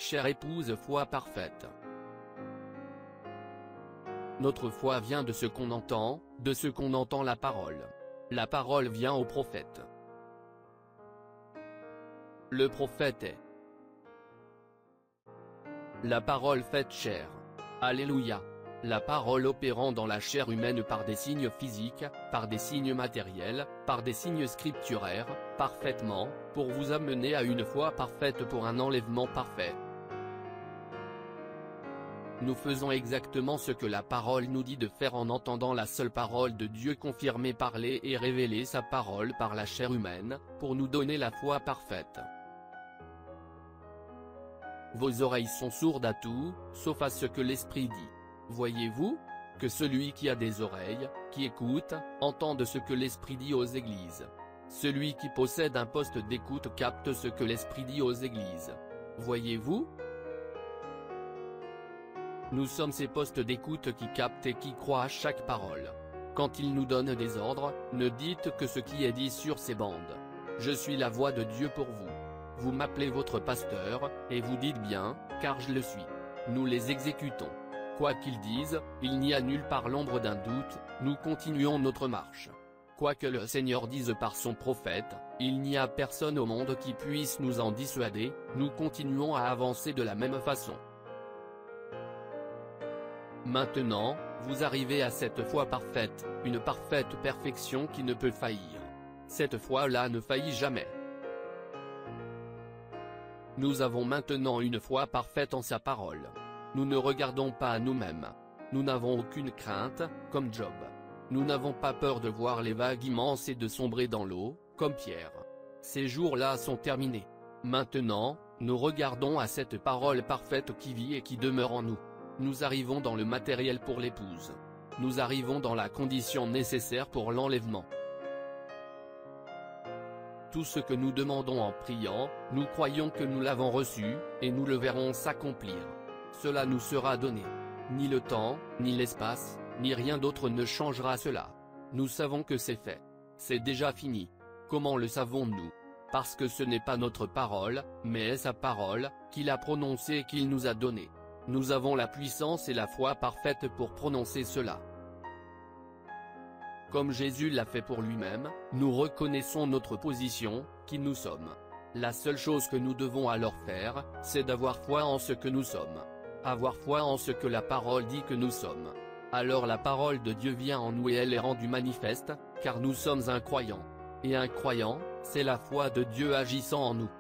chère épouse, foi parfaite. Notre foi vient de ce qu'on entend, la parole. La parole vient au prophète. Le prophète est la parole faite chair. Alléluia. La parole opérant dans la chair humaine par des signes physiques, par des signes matériels, par des signes scripturaires, parfaitement, pour vous amener à une foi parfaite pour un enlèvement parfait. Nous faisons exactement ce que la parole nous dit de faire en entendant la seule parole de Dieu confirmer, parler et révéler sa parole par la chair humaine, pour nous donner la foi parfaite. Vos oreilles sont sourdes à tout, sauf à ce que l'Esprit dit. Voyez-vous que celui qui a des oreilles, qui écoute, entende ce que l'Esprit dit aux églises. Celui qui possède un poste d'écoute capte ce que l'Esprit dit aux églises. Voyez-vous? Nous sommes ces postes d'écoute qui captent et qui croient à chaque parole. Quand il nous donne des ordres, ne dites que ce qui est dit sur ces bandes. Je suis la voix de Dieu pour vous. Vous m'appelez votre pasteur, et vous dites bien, car je le suis. Nous les exécutons. Quoi qu'ils disent, il n'y a nulle part l'ombre d'un doute, nous continuons notre marche. Quoi que le Seigneur dise par son prophète, il n'y a personne au monde qui puisse nous en dissuader, nous continuons à avancer de la même façon. Maintenant, vous arrivez à cette foi parfaite, une parfaite perfection qui ne peut faillir. Cette foi-là ne faillit jamais. Nous avons maintenant une foi parfaite en sa parole. Nous ne regardons pas à nous-mêmes. Nous n'avons aucune crainte, comme Job. Nous n'avons pas peur de voir les vagues immenses et de sombrer dans l'eau, comme Pierre. Ces jours-là sont terminés. Maintenant, nous regardons à cette parole parfaite qui vit et qui demeure en nous. Nous arrivons dans le matériel pour l'épouse. Nous arrivons dans la condition nécessaire pour l'enlèvement. Tout ce que nous demandons en priant, nous croyons que nous l'avons reçu, et nous le verrons s'accomplir. Cela nous sera donné. Ni le temps, ni l'espace, ni rien d'autre ne changera cela. Nous savons que c'est fait. C'est déjà fini. Comment le savons-nous? Parce que ce n'est pas notre parole, mais sa parole, qu'il a prononcée et qu'il nous a donnée. Nous avons la puissance et la foi parfaite pour prononcer cela. Comme Jésus l'a fait pour lui-même, nous reconnaissons notre position, qui nous sommes. La seule chose que nous devons alors faire, c'est d'avoir foi en ce que nous sommes. Avoir foi en ce que la parole dit que nous sommes. Alors la parole de Dieu vient en nous et elle est rendue manifeste, car nous sommes un croyant. Et un croyant, c'est la foi de Dieu agissant en nous.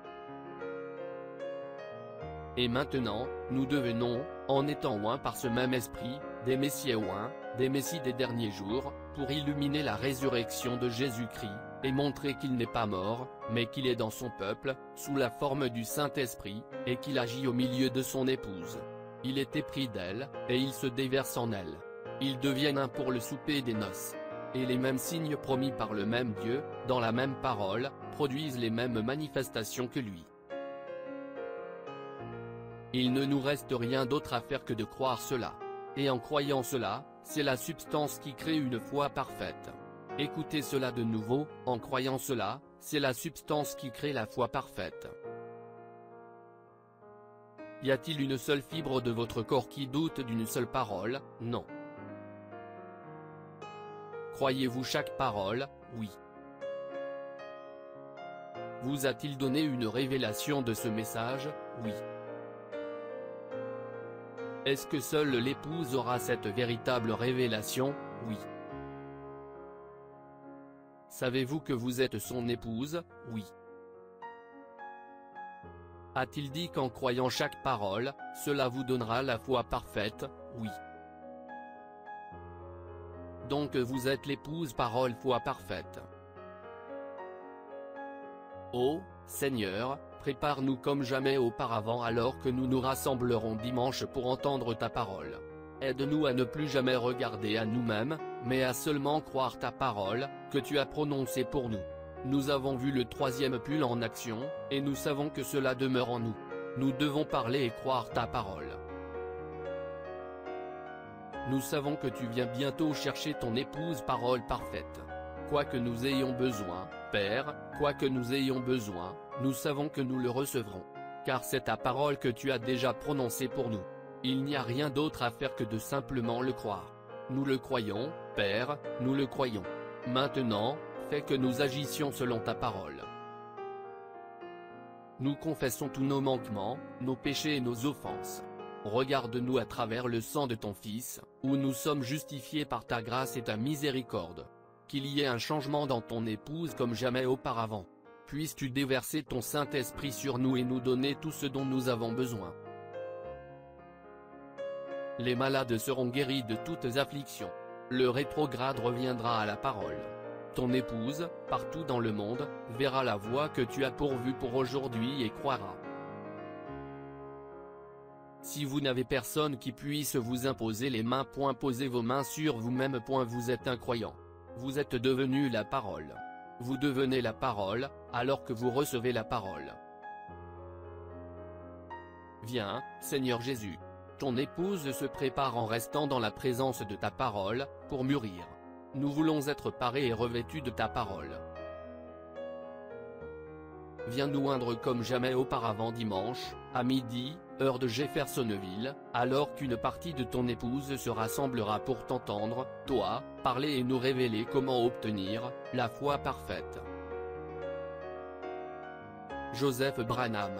Et maintenant, nous devenons, en étant oints par ce même esprit, des messieurs oints, des messies des derniers jours, pour illuminer la résurrection de Jésus-Christ, et montrer qu'il n'est pas mort, mais qu'il est dans son peuple, sous la forme du Saint-Esprit, et qu'il agit au milieu de son épouse. Il est épris d'elle, et il se déverse en elle. Ils deviennent un pour le souper des noces. Et les mêmes signes promis par le même Dieu, dans la même parole, produisent les mêmes manifestations que lui. Il ne nous reste rien d'autre à faire que de croire cela. Et en croyant cela, c'est la substance qui crée une foi parfaite. Écoutez cela de nouveau, en croyant cela, c'est la substance qui crée la foi parfaite. Y a-t-il une seule fibre de votre corps qui doute d'une seule parole? Non. Croyez-vous chaque parole? Oui. Vous a-t-il donné une révélation de ce message? Oui. Est-ce que seule l'épouse aura cette véritable révélation? Oui. Savez-vous que vous êtes son épouse? Oui. A-t-il dit qu'en croyant chaque parole, cela vous donnera la foi parfaite? Oui. Donc vous êtes l'épouse parole foi parfaite. Ô Seigneur, prépare-nous comme jamais auparavant alors que nous nous rassemblerons dimanche pour entendre ta parole. Aide-nous à ne plus jamais regarder à nous-mêmes, mais à seulement croire ta parole, que tu as prononcée pour nous. Nous avons vu le troisième pull en action, et nous savons que cela demeure en nous. Nous devons parler et croire ta parole. Nous savons que tu viens bientôt chercher ton épouse parole parfaite. Quoi que nous ayons besoin, Père, quoi que nous ayons besoin, nous savons que nous le recevrons. car c'est ta parole que tu as déjà prononcée pour nous. Il n'y a rien d'autre à faire que de simplement le croire. Nous le croyons, Père, nous le croyons. Maintenant, fais que nous agissions selon ta parole. Nous confessons tous nos manquements, nos péchés et nos offenses. Regarde-nous à travers le sang de ton Fils, où nous sommes justifiés par ta grâce et ta miséricorde. Qu'il y ait un changement dans ton épouse comme jamais auparavant. Puisses-tu déverser ton Saint-Esprit sur nous et nous donner tout ce dont nous avons besoin. Les malades seront guéris de toutes afflictions. Le rétrograde reviendra à la parole. Ton épouse, partout dans le monde, verra la voie que tu as pourvue pour aujourd'hui et croira. Si vous n'avez personne qui puisse vous imposer les mains, posez vos mains sur vous-même. Vous êtes incroyant. Vous êtes devenu la parole. Vous devenez la parole, alors que vous recevez la parole. Viens, Seigneur Jésus. Ton épouse se prépare en restant dans la présence de ta parole, pour mûrir. Nous voulons être parés et revêtus de ta parole. Viens nous oindre comme jamais auparavant dimanche, à midi, heure de Jeffersonville, alors qu'une partie de ton épouse se rassemblera pour t'entendre, toi, parler et nous révéler comment obtenir la foi parfaite. Joseph Branham.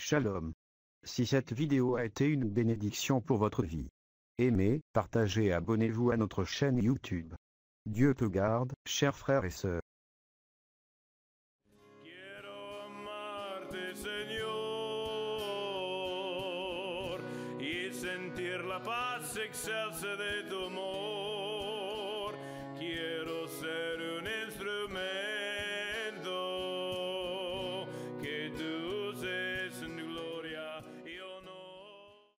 Shalom. Si cette vidéo a été une bénédiction pour votre vie, aimez, partagez et abonnez-vous à notre chaîne YouTube. Dieu te garde, chers frères et sœurs. Quiero amarte, Señor, y sentir la paz excelsa de tu amor.